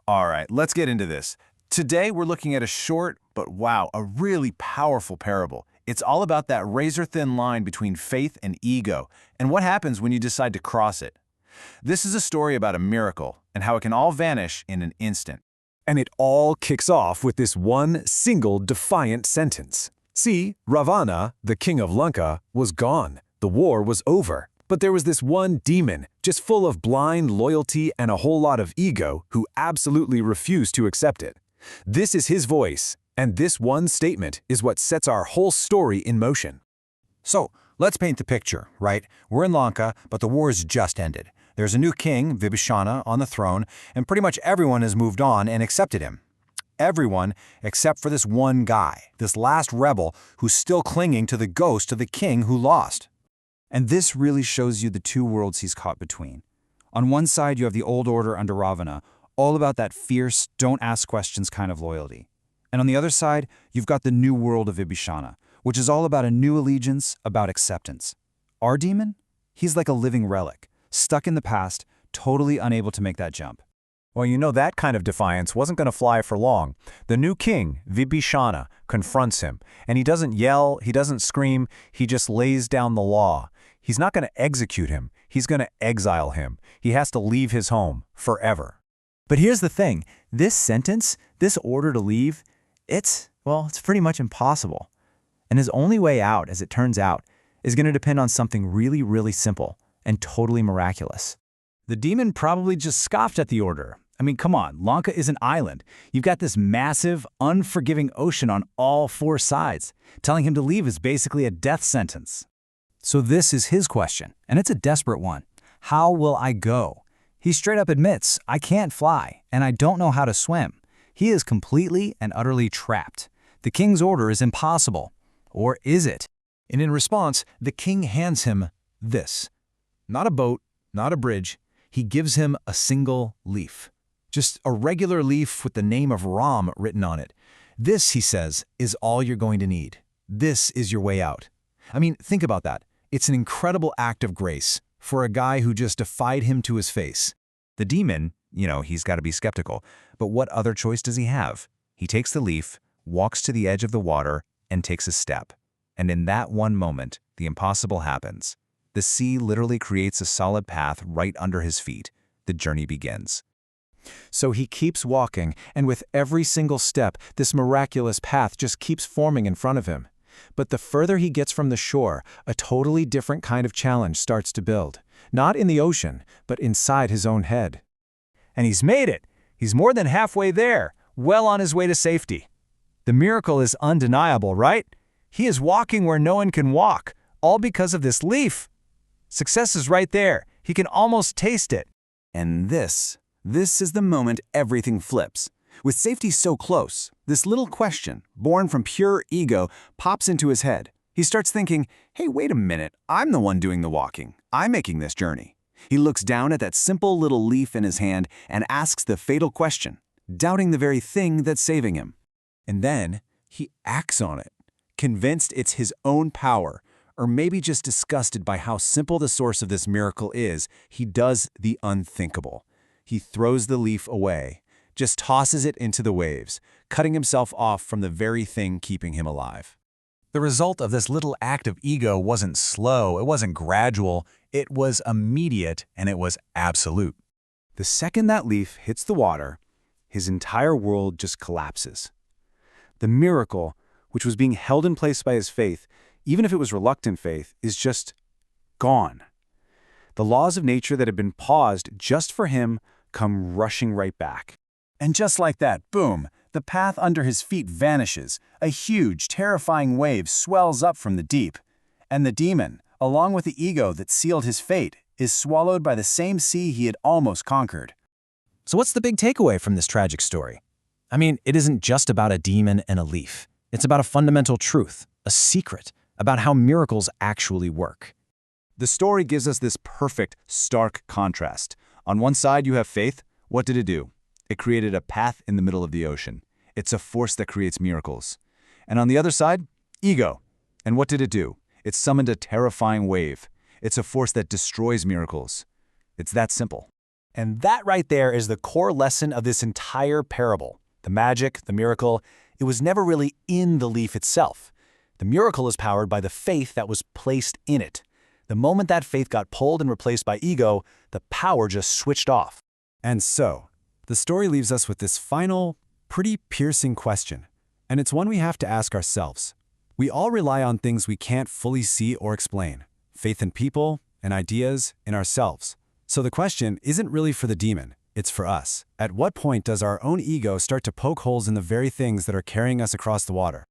All right, let's get into this. Today we're looking at a short, but wow, a really powerful parable. It's all about that razor-thin line between faith and ego, and what happens when you decide to cross it. This is a story about a miracle, and how it can all vanish in an instant. And it all kicks off with this one single defiant sentence. See, Ravana, the king of Lanka, was gone. The war was over. But there was this one demon, just full of blind loyalty and a whole lot of ego, who absolutely refused to accept it. This is his voice, and this one statement is what sets our whole story in motion. So, let's paint the picture, right? We're in Lanka, but the war's just ended. There's a new king, Vibhishana, on the throne, and pretty much everyone has moved on and accepted him. Everyone except for this one guy, this last rebel who's still clinging to the ghost of the king who lost. And this really shows you the two worlds he's caught between. On one side, you have the old order under Ravana, all about that fierce, don't ask questions kind of loyalty. And on the other side, you've got the new world of Vibhishana, which is all about a new allegiance, about acceptance. Our demon? He's like a living relic, stuck in the past, totally unable to make that jump. Well, you know that kind of defiance wasn't going to fly for long. The new king, Vibhishana, confronts him, and he doesn't yell, he doesn't scream, he just lays down the law. He's not going to execute him, he's going to exile him. He has to leave his home forever. But here's the thing, this sentence, this order to leave, it's pretty much impossible. And his only way out, as it turns out, is going to depend on something really, really simple and totally miraculous. The demon probably just scoffed at the order. I mean, come on, Lanka is an island. You've got this massive, unforgiving ocean on all four sides. Telling him to leave is basically a death sentence. So this is his question, and it's a desperate one. How will I go? He straight up admits, I can't fly, and I don't know how to swim. He is completely and utterly trapped. The king's order is impossible. Or is it? And in response, the king hands him this. Not a boat, not a bridge. He gives him a single leaf. Just a regular leaf with the name of Ram written on it. This, he says, is all you're going to need. This is your way out. I mean, think about that. It's an incredible act of grace for a guy who just defied him to his face. The demon, he's got to be skeptical. But what other choice does he have? He takes the leaf, walks to the edge of the water, and takes a step. And in that one moment, the impossible happens. The sea literally creates a solid path right under his feet. The journey begins. So he keeps walking, and with every single step, this miraculous path just keeps forming in front of him. But the further he gets from the shore, a totally different kind of challenge starts to build. Not in the ocean, but inside his own head. And he's made it. He's more than halfway there, well on his way to safety. The miracle is undeniable, right? He is walking where no one can walk, all because of this leaf. Success is right there. He can almost taste it. And this is the moment everything flips. With safety so close, this little question, born from pure ego, pops into his head. He starts thinking, hey, wait a minute, I'm the one doing the walking. I'm making this journey. He looks down at that simple little leaf in his hand and asks the fatal question, doubting the very thing that's saving him. And then he acts on it, convinced it's his own power, or maybe just disgusted by how simple the source of this miracle is. He does the unthinkable. He throws the leaf away, just tosses it into the waves, cutting himself off from the very thing keeping him alive. The result of this little act of ego wasn't slow, it wasn't gradual, it was immediate, and it was absolute. The second that leaf hits the water, his entire world just collapses. The miracle, which was being held in place by his faith, even if it was reluctant faith, is just gone. The laws of nature that had been paused just for him come rushing right back. And just like that, boom, the path under his feet vanishes. A huge, terrifying wave swells up from the deep. And the demon, along with the ego that sealed his fate, is swallowed by the same sea he had almost conquered. So what's the big takeaway from this tragic story? I mean, it isn't just about a demon and a leaf. It's about a fundamental truth, a secret, about how miracles actually work. The story gives us this perfect, stark contrast. On one side, you have faith. What did it do? It created a path in the middle of the ocean. It's a force that creates miracles. And on the other side, ego. And what did it do? It summoned a terrifying wave. It's a force that destroys miracles. It's that simple. And that right there is the core lesson of this entire parable. The magic, the miracle, it was never really in the leaf itself. The miracle is powered by the faith that was placed in it. The moment that faith got pulled and replaced by ego, the power just switched off. And so, the story leaves us with this final, pretty piercing question. And it's one we have to ask ourselves. We all rely on things we can't fully see or explain. Faith in people, in ideas, in ourselves. So the question isn't really for the demon, it's for us. At what point does our own ego start to poke holes in the very things that are carrying us across the water?